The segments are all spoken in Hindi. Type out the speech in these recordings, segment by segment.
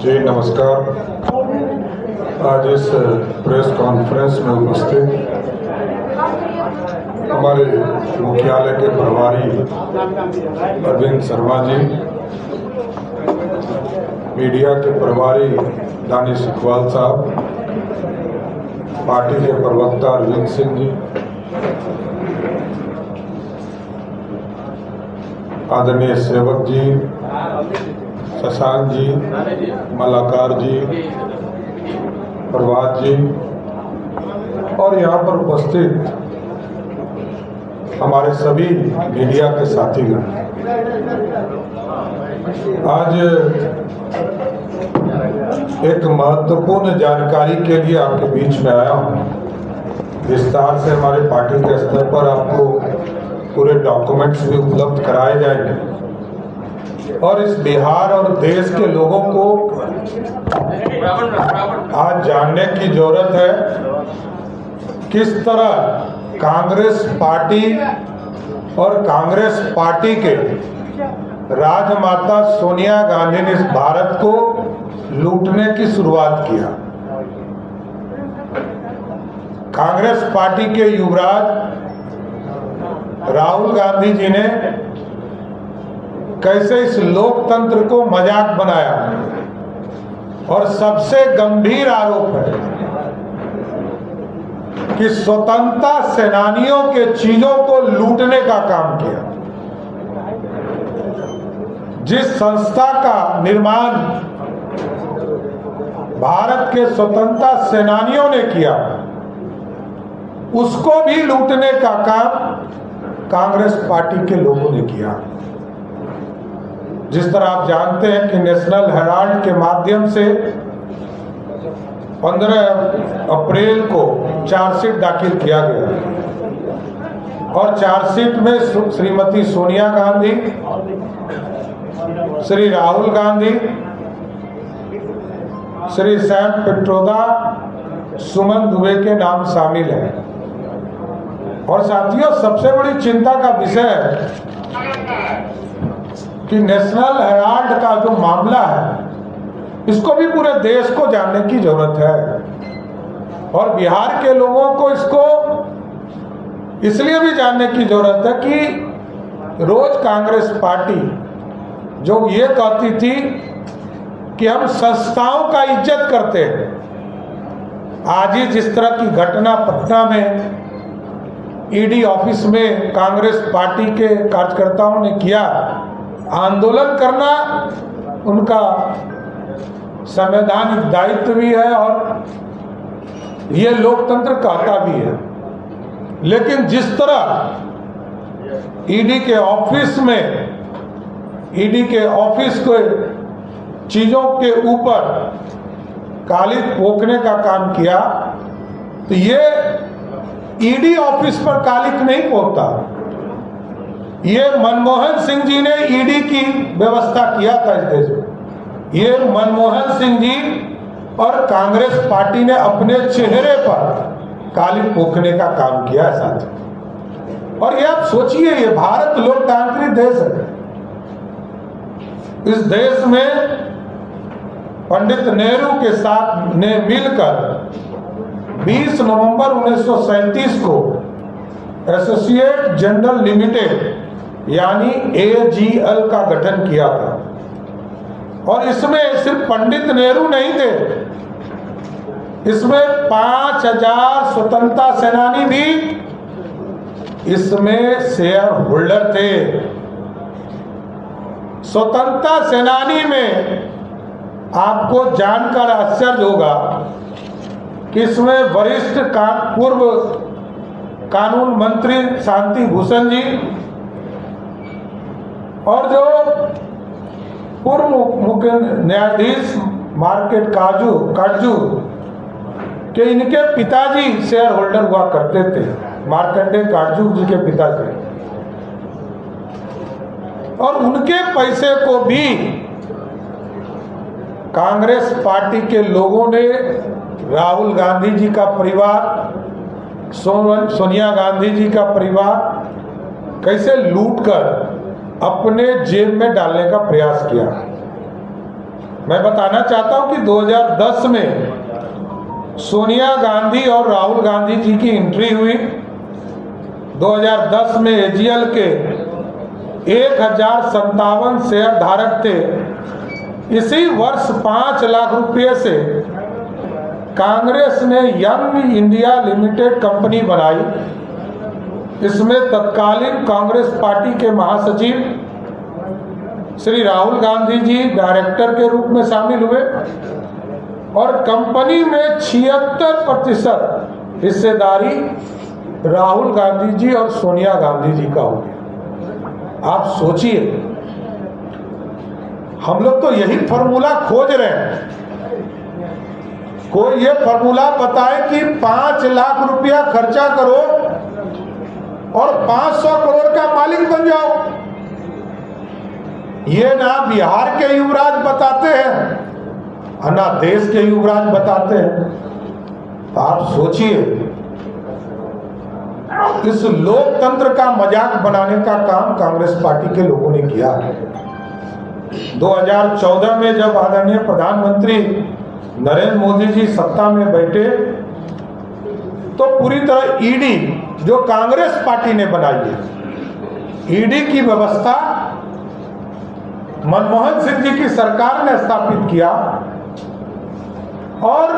जी नमस्कार। आज इस प्रेस कॉन्फ्रेंस में उपस्थित हमारे मुख्यालय के प्रभारी अरविंद शर्मा जी, मीडिया के प्रभारी दानिश इकबाल साहब, पार्टी के प्रवक्ता अरविंद सिंह जी, आदरणीय सेवक जी, शशांक जी, मलाकार जी, प्रभात जी और यहाँ पर उपस्थित हमारे सभी मीडिया के साथीगण, आज एक महत्वपूर्ण जानकारी के लिए आपके बीच में आया हूँ। विस्तार से हमारे पार्टी के स्तर पर आपको पूरे डॉक्यूमेंट्स भी उपलब्ध कराए जाएंगे और इस बिहार और देश के लोगों को आज जानने की जरूरत है किस तरह कांग्रेस पार्टी और कांग्रेस पार्टी के राजमाता सोनिया गांधी ने इस भारत को लूटने की शुरुआत किया। कांग्रेस पार्टी के युवराज राहुल गांधी जी ने कैसे इस लोकतंत्र को मजाक बनाया और सबसे गंभीर आरोप है कि स्वतंत्रता सेनानियों के चीजों को लूटने का काम किया। जिस संस्था का निर्माण भारत के स्वतंत्रता सेनानियों ने किया, उसको भी लूटने का काम कांग्रेस पार्टी के लोगों ने किया। जिस तरह आप जानते हैं कि नेशनल हेराल्ड के माध्यम से 15 अप्रैल को चार्जशीट दाखिल किया गया और चार्जशीट में श्रीमती सोनिया गांधी, श्री राहुल गांधी, श्री सैम पित्रोदा, सुमन दुबे के नाम शामिल हैं। और साथियों, सबसे बड़ी चिंता का विषय है कि नेशनल हेराल्ड का जो मामला है, इसको भी पूरे देश को जानने की जरूरत है और बिहार के लोगों को इसको इसलिए भी जानने की जरूरत है कि रोज कांग्रेस पार्टी जो ये कहती थी कि हम संस्थाओं का इज्जत करते हैं, आज ही जिस तरह की घटना पटना में ईडी ऑफिस में कांग्रेस पार्टी के कार्यकर्ताओं ने किया, आंदोलन करना उनका संवैधानिक दायित्व भी है और ये लोकतंत्र कहता भी है। लेकिन जिस तरह ईडी के ऑफिस को चीजों के ऊपर कालिख पोंखने का काम किया, तो ये ईडी ऑफिस पर कालिख नहीं पोंखता, ये मनमोहन सिंह जी ने ईडी की व्यवस्था किया था इस देश में। ये मनमोहन सिंह जी और कांग्रेस पार्टी ने अपने चेहरे पर कालिख पोंखने का काम किया है साथ। और ये आप सोचिए, ये भारत लोकतांत्रिक देश है। इस देश में पंडित नेहरू के साथ ने मिलकर 20 नवंबर 1937 को एसोसिएट जनरल लिमिटेड यानी AGL का गठन किया था और इसमें सिर्फ पंडित नेहरू नहीं थे, इसमें 5000 स्वतंत्रता सेनानी भी इसमें शेयर होल्डर थे। स्वतंत्रता सेनानी में आपको जानकर आश्चर्य होगा कि इसमें वरिष्ठ पूर्व कानून मंत्री शांति भूषण जी और जो पूर्व मुख्य न्यायाधीश मार्केट काटजू के इनके पिताजी शेयर होल्डर हुआ करते थे, मार्कंडे काटजू जी के पिताजी। और उनके पैसे को भी कांग्रेस पार्टी के लोगों ने राहुल गांधी जी का परिवार, सोनिया गांधी जी का परिवार कैसे लूटकर अपने जेब में डालने का प्रयास किया। मैं बताना चाहता हूं कि 2010 में सोनिया गांधी और राहुल गांधी जी की एंट्री हुई। 2010 में एजीएल के 1057 शेयर धारक थे। इसी वर्ष 5 लाख रुपए से कांग्रेस ने यंग इंडिया लिमिटेड कंपनी बनाई। इसमें तत्कालीन कांग्रेस पार्टी के महासचिव श्री राहुल गांधी जी डायरेक्टर के रूप में शामिल हुए और कंपनी में 76% हिस्सेदारी राहुल गांधी जी और सोनिया गांधी जी का हो गया। आप सोचिए, हम लोग तो यही फॉर्मूला खोज रहे हैं। कोई ये फॉर्मूला बताए कि 5 लाख रुपया खर्चा करो और 500 करोड़ का मालिक बन जाओ। ये ना बिहार के युवराज बताते हैं और ना देश के युवराज बताते हैं। तो आप सोचिए, इस लोकतंत्र का मजाक बनाने का काम कांग्रेस पार्टी के लोगों ने किया है। 2014 में जब आदरणीय प्रधानमंत्री नरेंद्र मोदी जी सत्ता में बैठे तो पूरी तरह ईडी जो कांग्रेस पार्टी ने बनाई है, ईडी की व्यवस्था मनमोहन सिंह जी की सरकार ने स्थापित किया और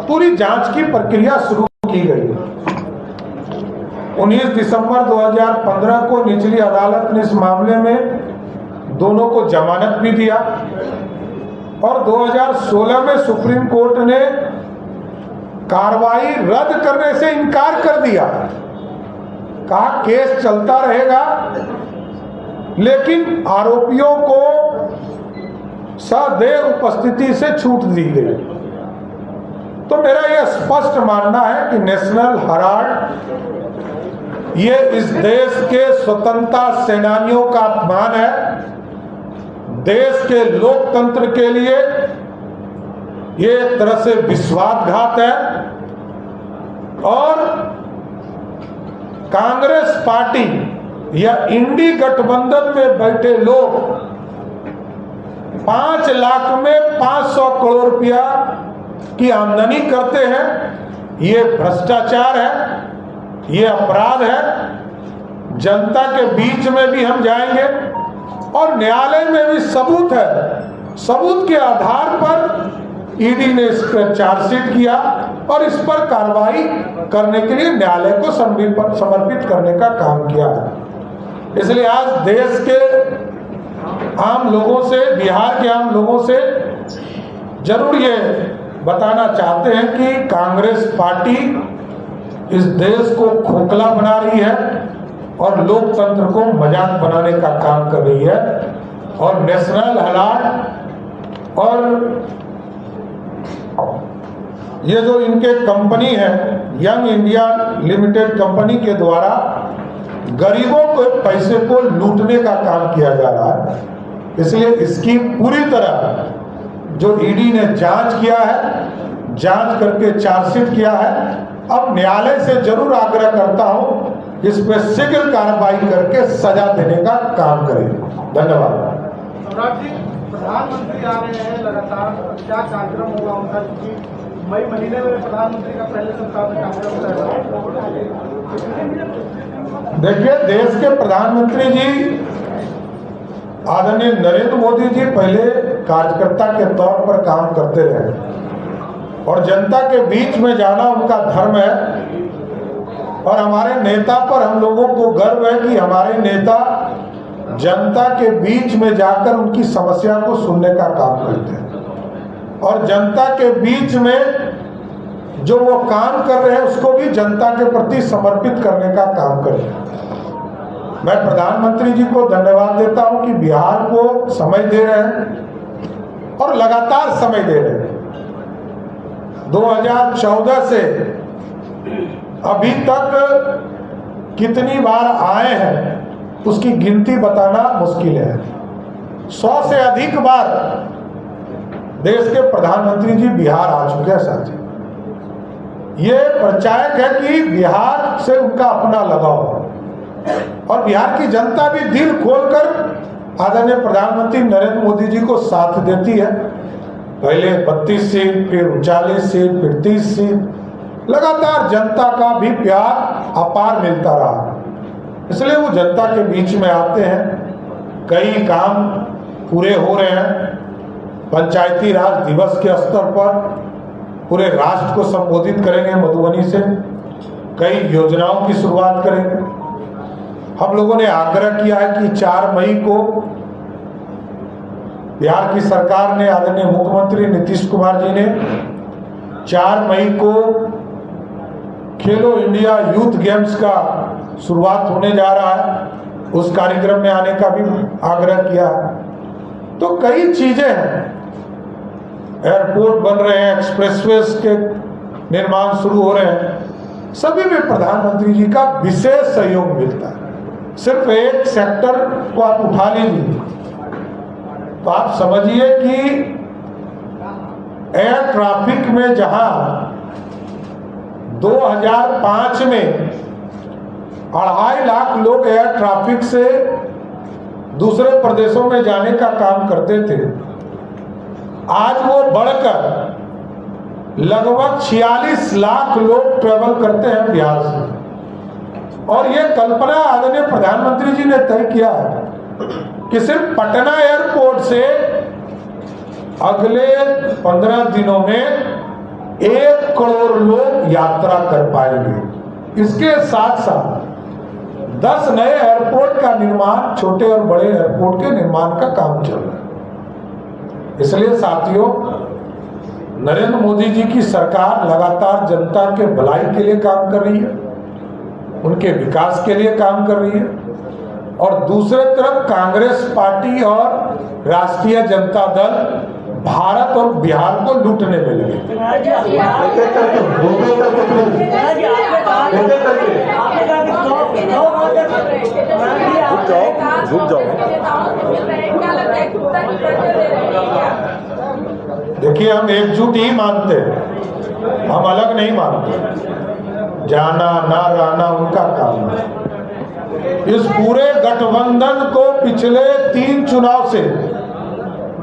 पूरी जांच की प्रक्रिया शुरू की गई। 19 दिसंबर 2015 को निचली अदालत ने इस मामले में दोनों को जमानत भी दिया और 2016 में सुप्रीम कोर्ट ने कार्रवाई रद्द करने से इनकार कर दिया। कहा केस चलता रहेगा, लेकिन आरोपियों को सदैव उपस्थिति से छूट दी गई। तो मेरा यह स्पष्ट मानना है कि नेशनल हेराल्ड ये इस देश के स्वतंत्रता सेनानियों का अपमान है। देश के लोकतंत्र के लिए ये एक तरह से विश्वासघात है और कांग्रेस पार्टी या इंडी गठबंधन में बैठे लोग 5 लाख में 500 करोड़ रुपया की आमदनी करते हैं। ये भ्रष्टाचार है, ये अपराध है। जनता के बीच में भी हम जाएंगे और न्यायालय में भी सबूत है। सबूत के आधार पर ईडी ने इस पर चार्जशीट किया और इस पर कार्रवाई करने के लिए न्यायालय को समर्पित करने का काम किया है। इसलिए आज देश के आम लोगों से, बिहार के आम लोगों से जरूर ये बताना चाहते हैं कि कांग्रेस पार्टी इस देश को खोखला बना रही है और लोकतंत्र को मजाक बनाने का काम कर रही है। और नेशनल हेराल्ड और ये जो इनके कंपनी है यंग इंडिया लिमिटेड कंपनी के द्वारा गरीबों के पैसे को लूटने का काम किया जा रहा है। इसलिए इसकी पूरी तरह जो ईडी ने जांच किया है, जांच करके चार्जशीट किया है। अब न्यायालय से जरूर आग्रह करता हूं इस पर शीघ्र कार्रवाई करके सजा देने का काम करें। धन्यवाद। सम्राट जी, प्रधानमंत्री आ रहे हैं लगातार, क्या कार्यक्रम होगा उनका? क्योंकि मई महीने में प्रधानमंत्री का पहले सप्ताह में कार्यक्रम है। देखिए, देश के प्रधानमंत्री जी आदरणीय नरेंद्र मोदी जी पहले कार्यकर्ता के तौर पर काम करते रहे और जनता के बीच में जाना उनका धर्म है। और हमारे नेता पर हम लोगों को गर्व है कि हमारे नेता जनता के बीच में जाकर उनकी समस्या को सुनने का काम करते हैं और जनता के बीच में जो वो काम कर रहे हैं उसको भी जनता के प्रति समर्पित करने का काम करते हैं। मैं प्रधानमंत्री जी को धन्यवाद देता हूं कि बिहार को समय दे रहे हैं और लगातार समय दे रहे हैं। 2014 से अभी तक कितनी बार आए हैं उसकी गिनती बताना मुश्किल है। 100 से अधिक बार देश के प्रधानमंत्री जी बिहार आ चुके हैं साथी। ये परिचायक है कि बिहार से उनका अपना लगाव है और बिहार की जनता भी दिल खोलकर आदरणीय प्रधानमंत्री नरेंद्र मोदी जी को साथ देती है। पहले 32 सीट, फिर 39 सीट, फिर 30 सीट, लगातार जनता का भी प्यार अपार मिलता रहा। इसलिए वो जनता के बीच में आते हैं। कई काम पूरे हो रहे हैं। पंचायती राज दिवस के स्तर पर पूरे राष्ट्र को संबोधित करेंगे मधुबनी से, कई योजनाओं की शुरुआत करेंगे। हम लोगों ने आग्रह किया है कि 4 मई को बिहार की सरकार ने, आदरणीय मुख्यमंत्री नीतीश कुमार जी ने 4 मई को खेलो इंडिया यूथ गेम्स का शुरुआत होने जा रहा है, उस कार्यक्रम में आने का भी आग्रह किया। तो कई चीजें हैं, एयरपोर्ट बन रहे हैं, एक्सप्रेसवेज के निर्माण शुरू हो रहे हैं, सभी में प्रधानमंत्री जी का विशेष सहयोग मिलता है। सिर्फ एक सेक्टर को आप उठा लीजिए तो आप समझिए कि एयर ट्रैफिक में जहां 2005 में 2.5 लाख लोग एयर ट्रैफिक से दूसरे प्रदेशों में जाने का काम करते थे, आज वो बढ़कर लगभग 46 लाख लोग ट्रेवल करते हैं बिहार से। और ये कल्पना आदरणीय प्रधानमंत्री जी ने तय किया है कि सिर्फ पटना एयरपोर्ट से अगले 15 दिनों में 1 करोड़ लोग यात्रा कर पाएंगे। इसके साथ साथ 10 नए एयरपोर्ट का निर्माण, छोटे और बड़े एयरपोर्ट के निर्माण का काम चल रहा है। इसलिए साथियों, नरेंद्र मोदी जी की सरकार लगातार जनता के भलाई के लिए काम कर रही है, उनके विकास के लिए काम कर रही है। और दूसरे तरफ कांग्रेस पार्टी और राष्ट्रीय जनता दल भारत और बिहार को लूटने में लगे। देखिए, हम एकजुट ही मानते हैं, हम अलग नहीं मानते। जाना ना रहना उनका काम है। इस पूरे गठबंधन को पिछले 3 चुनाव से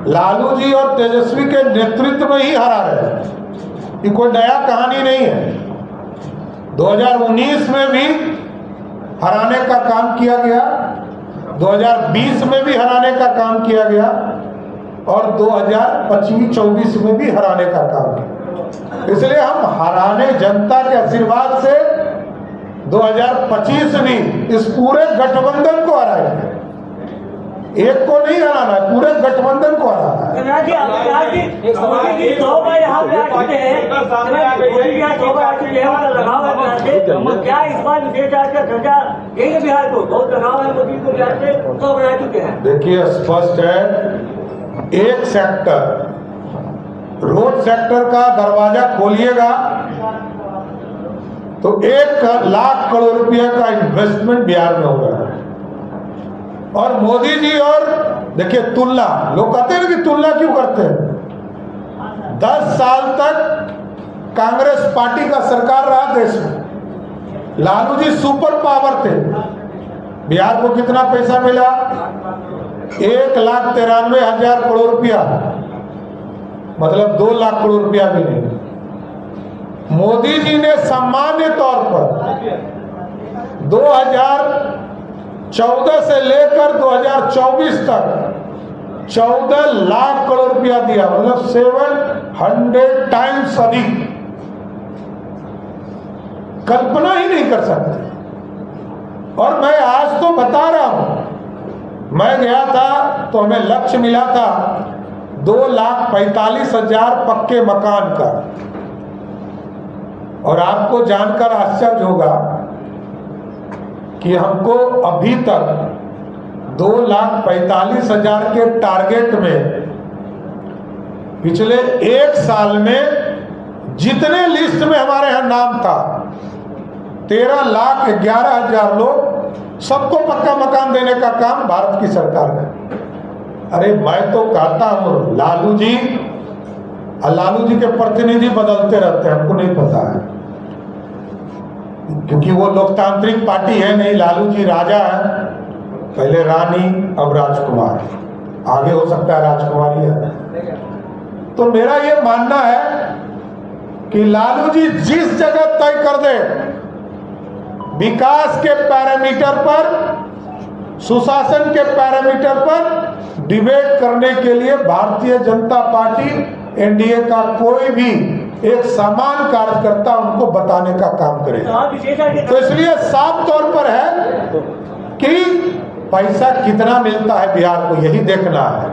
लालू जी और तेजस्वी के नेतृत्व में ही हरा रहे हैं। ये कोई नया कहानी नहीं है। 2019 में भी हराने का काम किया गया, 2020 में भी हराने का काम किया गया और 2025-24 में भी हराने का काम किया। इसलिए हम हराने, जनता के आशीर्वाद से 2025 भी इस पूरे गठबंधन को हराएंगे। एक को नहीं हराना है, पूरे गठबंधन को हराना है। क्या इस बार बिहार को बहुत लगाव है मोदी को बिहार से, तो बना चुके हैं? देखिए, स्पष्ट है, एक सेक्टर, रोड सेक्टर का दरवाजा खोलिएगा तो 1 लाख करोड़ रुपया का इन्वेस्टमेंट बिहार में हो रहा है। और मोदी जी, और देखिए तुलना, लोग कहते हैं कि तुलना क्यों करते हैं। 10 साल तक कांग्रेस पार्टी का सरकार रहा देश में, लालू जी सुपर पावर थे। बिहार को कितना पैसा मिला? 1,93,000 करोड़ रुपया, मतलब 2 लाख करोड़ रुपया भी नहीं। मोदी जी ने सामान्य तौर पर 2014 से लेकर 2024 तक 14 लाख करोड़ रुपया दिया, मतलब 700 टाइम्स अधिक। कल्पना ही नहीं कर सकते। और मैं आज तो बता रहा हूं, मैं गया था तो हमें लक्ष्य मिला था 2,45,000 पक्के मकान का। और आपको जानकर आश्चर्य होगा कि हमको अभी तक 2,45,000 के टारगेट में पिछले 1 साल में जितने लिस्ट में हमारे यहां नाम था 13,11,000 लोग, सबको पक्का मकान देने का काम भारत की सरकार ने। अरे मैं तो कहता हूं, लालू जी के प्रतिनिधि बदलते रहते हैं, हमको नहीं पता है, क्योंकि वो लोकतांत्रिक पार्टी है नहीं। लालू जी राजा है, पहले रानी, अब राजकुमार, आगे हो सकता है राजकुमारी है। तो मेरा ये मानना है कि लालू जी जिस जगह तय कर दे, विकास के पैरामीटर पर, सुशासन के पैरामीटर पर डिबेट करने के लिए भारतीय जनता पार्टी, एनडीए का कोई भी एक समान कार्यकर्ता उनको बताने का काम करेगा। तो इसलिए साफ तौर पर है कि पैसा कितना मिलता है बिहार को, यही देखना है।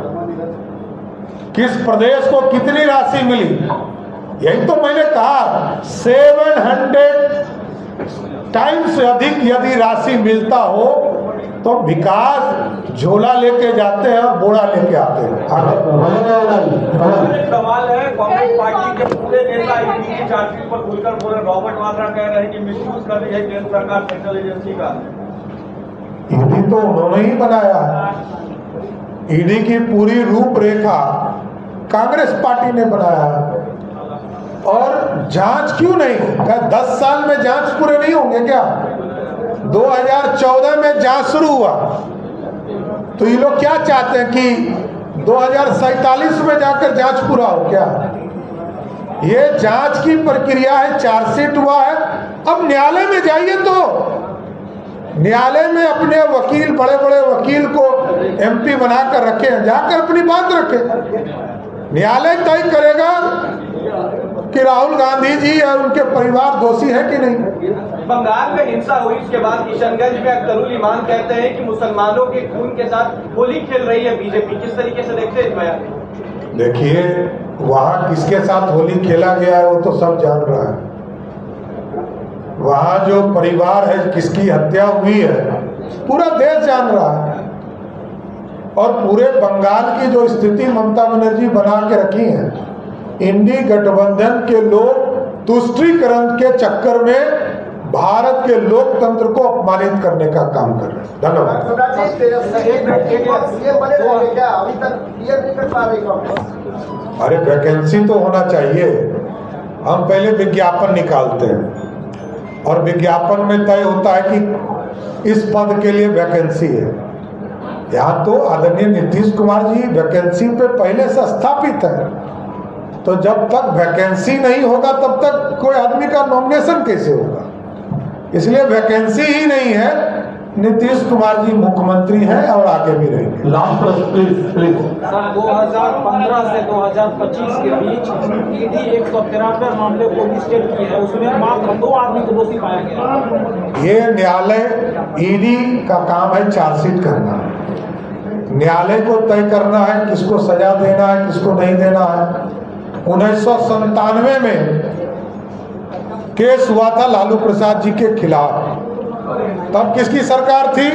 किस प्रदेश को कितनी राशि मिली, यही तो मैंने कहा। 700 टाइम्स अधिक यदि राशि मिलता हो तो विकास झोला लेके जाते हैं और बोरा लेके आते हैं। सवाल है, कांग्रेस पार्टी के पूरे नेता ईडी की चार्जशीट पर खुलकर बोले। रॉबर्ट वाड्रा कह रहे हैं कि मिसयूज कर रही है केंद्र सरकार सेंट्रल एजेंसी का। ईडी तो उन्होंने ही बनाया है। ईडी की पूरी रूपरेखा कांग्रेस पार्टी ने बनाया है। और जांच क्यों नहीं? क्या 10 साल में जांच पूरे नहीं होंगे क्या? 2014 में जांच शुरू हुआ, तो ये लोग क्या चाहते हैं कि 2047 में जाकर जांच पूरा हो क्या? ये जांच की प्रक्रिया है, चार्जशीट हुआ है। अब न्यायालय में जाइए तो न्यायालय में अपने वकील, बड़े बड़े वकील को एमपी बनाकर रखे हैं, जाकर अपनी बात रखे। न्यायालय तय करेगा कि राहुल गांधी जी और उनके परिवार दोषी है कि नहीं। बंगाल में हिंसा हुई उसके बाद किशनगंज में अख्तरुल ईमान कहते हैं कि मुसलमानों के खून के साथ होली खेल रही है बीजेपी। किस तरीके से देखते हैं इस बयान? देखिए, वहां किसके साथ होली खेला गया है वो तो सब जान रहा है। वहां जो परिवार है, किसकी हत्या हुई है, पूरा देश जान रहा है। और पूरे बंगाल की जो स्थिति ममता बनर्जी बना के रखी है, इंडी गठबंधन के लोग तुष्टीकरण के चक्कर में भारत के लोकतंत्र को अपमानित करने का काम कर रहे हैं। धन्यवाद। अभी तक क्लियर नहीं कर पा रही। अरे वैकेंसी तो होना चाहिए। हम पहले विज्ञापन निकालते हैं और विज्ञापन में तय होता है कि इस पद के लिए वैकेंसी है। यहाँ तो आदरणीय नीतीश कुमार जी वैकेंसी पे पहले से स्थापित है, तो जब तक वैकेंसी नहीं होगा तब तक कोई आदमी का नॉमिनेशन कैसे होगा? इसलिए वैकेंसी ही नहीं है। नीतीश कुमार जी मुख्यमंत्री हैं और आगे भी रहेंगे। लास्ट प्रश्न प्लीज। सर 2015 से 2025 के बीच ईडी 193 मामले को रजिस्टर किए हैं, उसमें मात्र 2 आदमी को दोषी पाया गया। ये न्यायालय, ईडी का काम है चार्जशीट करना। न्यायालय को तय करना है किसको सजा देना है, किसको नहीं देना है। 1997 में केस हुआ था लालू प्रसाद जी के खिलाफ। तब किसकी सरकार थी?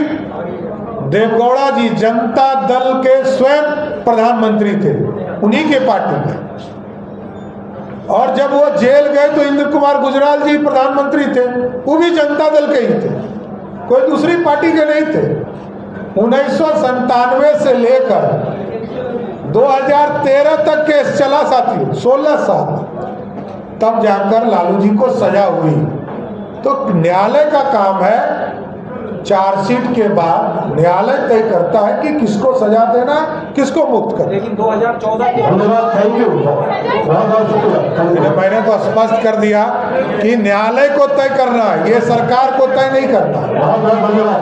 देवगौड़ा जी जनता दल के स्वयं प्रधानमंत्री थे, उन्हीं के पार्टी में। और जब वो जेल गए तो इंद्र कुमार गुजराल जी प्रधानमंत्री थे, वो भी जनता दल के ही थे, कोई दूसरी पार्टी के नहीं थे। 1997 से लेकर 2013 तक केस चला साथियों, 16 साल, तब जाकर लालू जी को सजा हुई। तो न्यायालय का काम है, चार्जशीट के बाद न्यायालय तय करता है कि किसको सजा देना, किसको मुक्त करना। लेकिन 2014 के धन्यवाद, थैंक यू, बहुत शुक्रिया। मैंने तो स्पष्ट कर दिया कि न्यायालय को तय करना है, ये सरकार को तय नहीं करना। बहुत बहुत धन्यवाद।